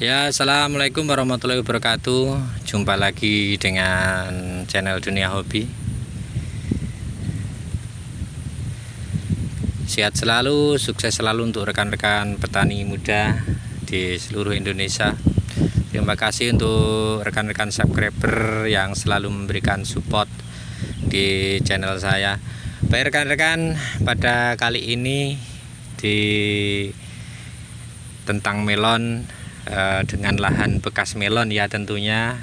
Ya, assalamualaikum warahmatullahi wabarakatuh. Jumpa lagi dengan channel Dunia Hobi. Sehat selalu, sukses selalu untuk rekan-rekan petani muda di seluruh Indonesia. Terima kasih untuk rekan-rekan subscriber yang selalu memberikan support di channel saya. Baik rekan-rekan, pada kali ini tentang melon, dengan lahan bekas melon ya, tentunya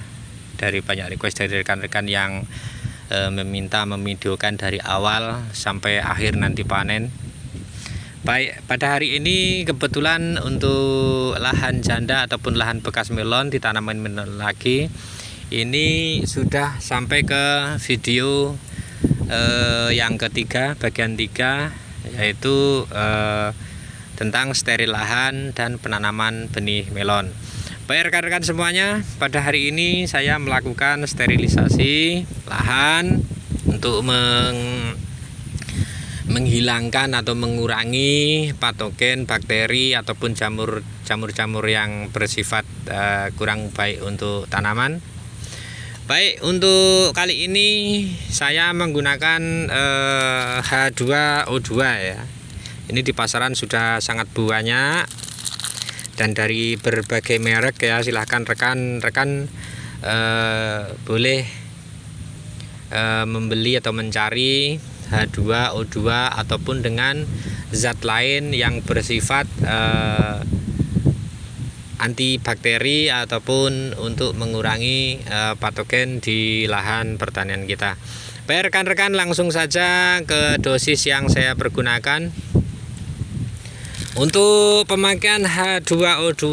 dari banyak request dari rekan-rekan yang meminta memvideokan dari awal sampai akhir nanti panen. Baik, pada hari ini kebetulan untuk lahan janda ataupun lahan bekas melon ditanamin melon lagi, ini sudah sampai ke video yang ketiga, bagian 3, yaitu tentang steril lahan dan penanaman benih melon. Baik rekan-rekan semuanya, pada hari ini saya melakukan sterilisasi lahan untuk menghilangkan atau mengurangi patogen, bakteri ataupun jamur-jamur yang bersifat kurang baik untuk tanaman. Baik, untuk kali ini saya menggunakan H2O2 ya. Ini di pasaran sudah sangat banyak dan dari berbagai merek ya. Silahkan rekan-rekan boleh membeli atau mencari H2O2 ataupun dengan zat lain yang bersifat antibakteri ataupun untuk mengurangi patogen di lahan pertanian kita. Baik rekan-rekan, langsung saja ke dosis yang saya pergunakan. Untuk pemakaian H2O2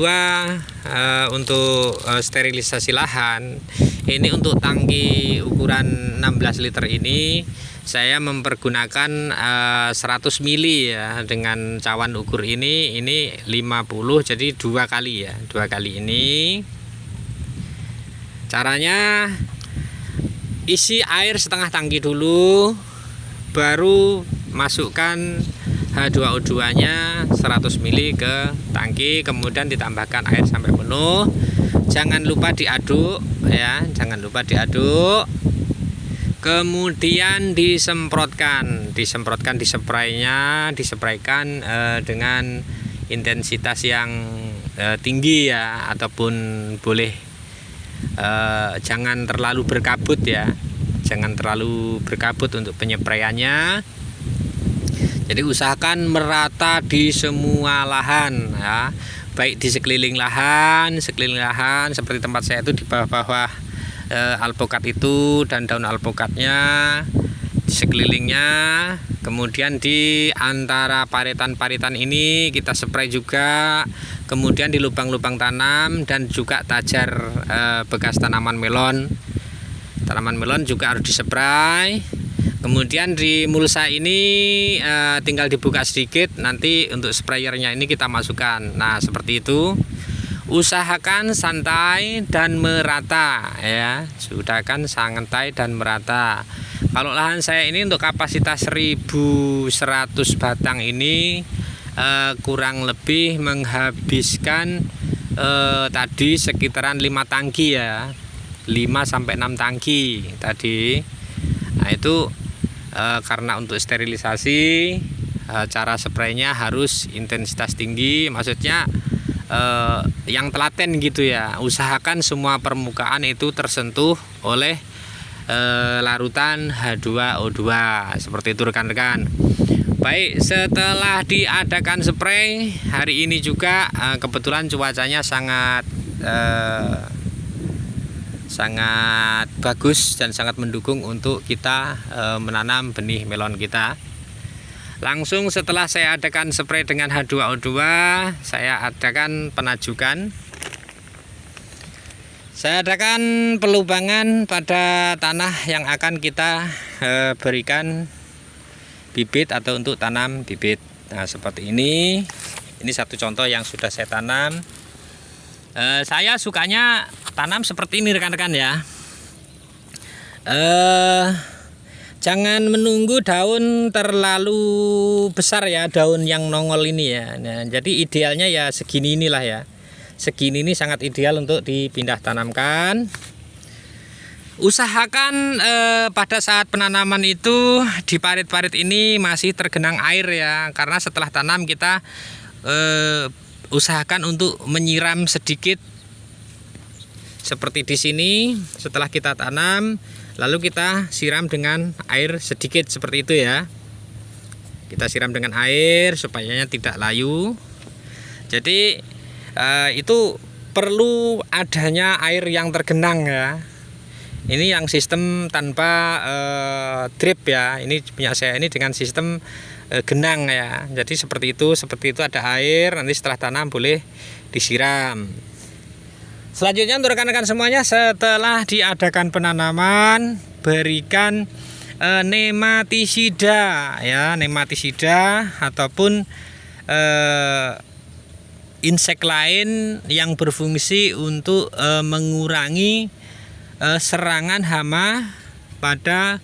untuk sterilisasi lahan, ini untuk tangki ukuran 16 liter ini saya mempergunakan 100 mili ya, dengan cawan ukur ini 50, jadi 2 kali ya, 2 kali ini. Caranya isi air setengah tangki dulu, baru masukkan H2O2 nya 100 mili ke tangki, kemudian ditambahkan air sampai penuh. Jangan lupa diaduk ya, jangan lupa diaduk. Kemudian disemprotkan dispraykan dengan intensitas yang tinggi ya, ataupun boleh jangan terlalu berkabut ya, jangan terlalu berkabut untuk penyepraiannya. Jadi usahakan merata di semua lahan ya, baik di sekeliling lahan seperti tempat saya itu di bawah alpukat itu dan daun alpukatnya di sekelilingnya. Kemudian di antara paritan-paritan ini kita spray juga, kemudian di lubang-lubang tanam dan juga tajar bekas tanaman melon juga harus dispray. Kemudian di mulsa ini tinggal dibuka sedikit, nanti untuk sprayernya ini kita masukkan. Nah seperti itu. Usahakan santai dan merata ya, usahakan santai dan merata. Kalau lahan saya ini untuk kapasitas 1100 batang ini kurang lebih menghabiskan tadi sekitaran 5 tangki ya, 5-6 tangki tadi. Nah itu karena untuk sterilisasi cara spraynya harus intensitas tinggi, maksudnya yang telaten gitu ya. Usahakan semua permukaan itu tersentuh oleh larutan H2O2 seperti itu rekan-rekan. Baik, setelah diadakan spray hari ini juga kebetulan cuacanya sangat bagus dan sangat mendukung untuk kita menanam benih melon kita. Langsung setelah saya adakan spray dengan H2O2, saya adakan penajukan. Saya adakan pelubangan pada tanah yang akan kita berikan bibit atau untuk tanam bibit. Nah seperti ini satu contoh yang sudah saya tanam. Saya sukanya tanam seperti ini rekan-rekan ya. Jangan menunggu daun terlalu besar ya, daun yang nongol ini ya. Nah, jadi idealnya ya segini inilah ya. segini ini sangat ideal untuk dipindah tanamkan. Usahakan pada saat penanaman itu di parit-parit ini masih tergenang air ya, karena setelah tanam kita usahakan untuk menyiram sedikit seperti di sini. Setelah kita tanam lalu kita siram dengan air sedikit seperti itu ya. Kita siram dengan air supaya tidak layu. Jadi itu perlu adanya air yang tergenang ya. Ini yang sistem tanpa drip ya. Ini punya saya ini dengan sistem genang ya. Jadi seperti itu ada air, nanti setelah tanam boleh disiram. Selanjutnya untuk rekan-rekan semuanya, setelah diadakan penanaman, berikan nematisida ya, nematisida ataupun insek lain yang berfungsi untuk mengurangi serangan hama pada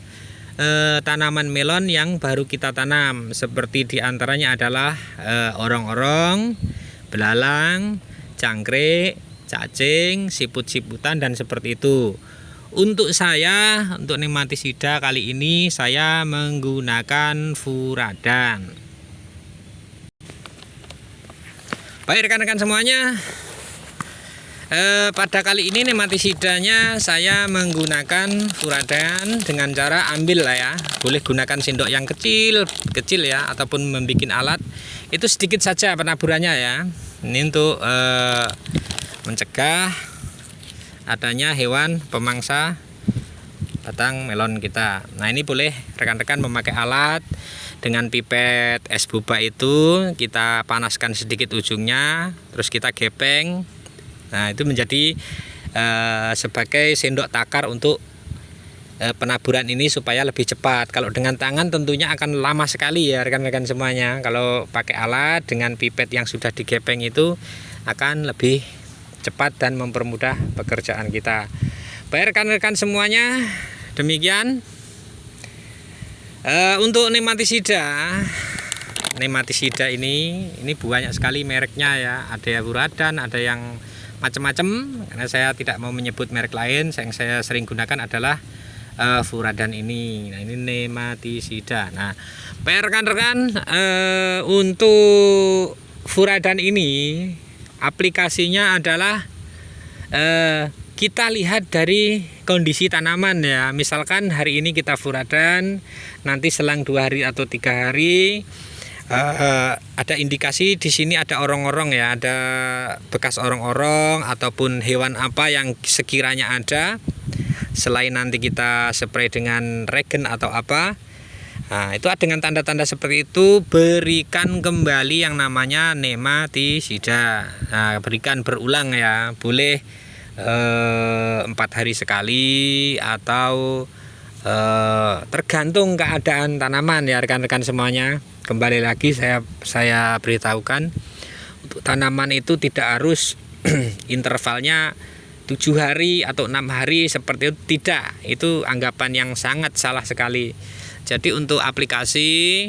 tanaman melon yang baru kita tanam, seperti diantaranya adalah orong-orong, belalang, cangkrik, cacing, siput-siputan, dan seperti itu. Untuk nematisida kali ini saya menggunakan furadan. Baik rekan-rekan semuanya, pada kali ini nematisidanya saya menggunakan furadan dengan cara ambil lah ya. Boleh gunakan sendok yang kecil ya, ataupun membuat alat. Itu sedikit saja penaburannya ya. Ini untuk mencegah adanya hewan pemangsa batang melon kita. Nah ini boleh rekan-rekan memakai alat dengan pipet es boba itu, kita panaskan sedikit ujungnya, terus kita gepeng. Nah itu menjadi sebagai sendok takar untuk penaburan ini supaya lebih cepat. Kalau dengan tangan tentunya akan lama sekali ya rekan-rekan semuanya. Kalau pakai alat dengan pipet yang sudah digepeng itu akan lebih cepat dan mempermudah pekerjaan kita. Baik rekan-rekan semuanya, demikian untuk nematisida ini banyak sekali mereknya ya. Ada furadan, ada yang macam-macam, karena saya tidak mau menyebut merek lain. Yang saya sering gunakan adalah furadan ini. Nah ini nematisida. Nah rekan-rekan, untuk furadan ini aplikasinya adalah kita lihat dari kondisi tanaman ya. Misalkan hari ini kita furadan, nanti selang 2 hari atau 3 hari ada indikasi di sini ada orong-orong ya, ada bekas orong-orong ataupun hewan apa yang sekiranya ada. Selain nanti kita spray dengan regen atau apa, nah itu dengan tanda-tanda seperti itu berikan kembali yang namanya nematisida. Nah, berikan berulang ya, boleh 4 hari sekali atau tergantung keadaan tanaman ya rekan-rekan semuanya. Kembali lagi saya beritahukan, untuk tanaman itu tidak harus intervalnya 7 hari atau 6 hari seperti itu, tidak. Itu anggapan yang sangat salah sekali. Jadi untuk aplikasi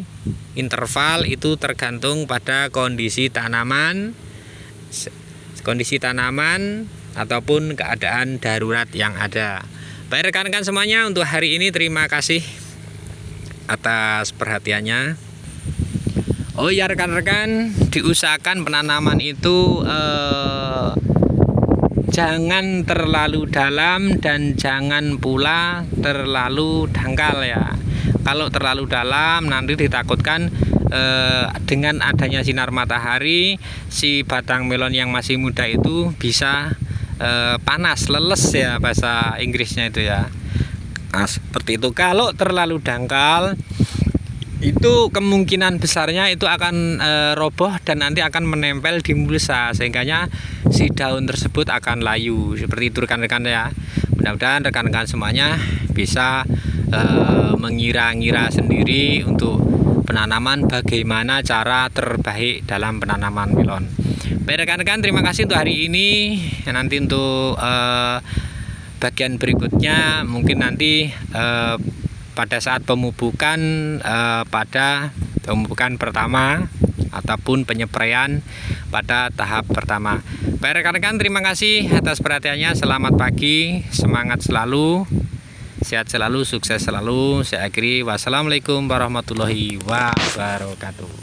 interval itu tergantung pada kondisi tanaman ataupun keadaan darurat yang ada. Baik rekan-rekan semuanya, untuk hari ini terima kasih atas perhatiannya. Oh ya rekan-rekan, diusahakan penanaman itu jangan terlalu dalam dan jangan pula terlalu dangkal ya. Kalau terlalu dalam nanti ditakutkan dengan adanya sinar matahari, si batang melon yang masih muda itu bisa panas, leles ya bahasa Inggrisnya itu ya. Nah, seperti itu. Kalau terlalu dangkal, itu kemungkinan besarnya itu akan roboh dan nanti akan menempel di mulsa, sehingga si daun tersebut akan layu. Seperti itu rekan-rekan ya. Mudah-mudahan rekan-rekan semuanya bisa mengira-ngira sendiri untuk penanaman, bagaimana cara terbaik dalam penanaman melon. Baik rekan-rekan, terima kasih untuk hari ini. Nanti untuk bagian berikutnya mungkin nanti pada saat pemupukan, pada pemupukan pertama ataupun penyepraian pada tahap pertama. Baik rekan-rekan, terima kasih atas perhatiannya. Selamat pagi, semangat selalu, sehat selalu, sukses selalu. Saya akhiri, wassalamualaikum warahmatullahi wabarakatuh.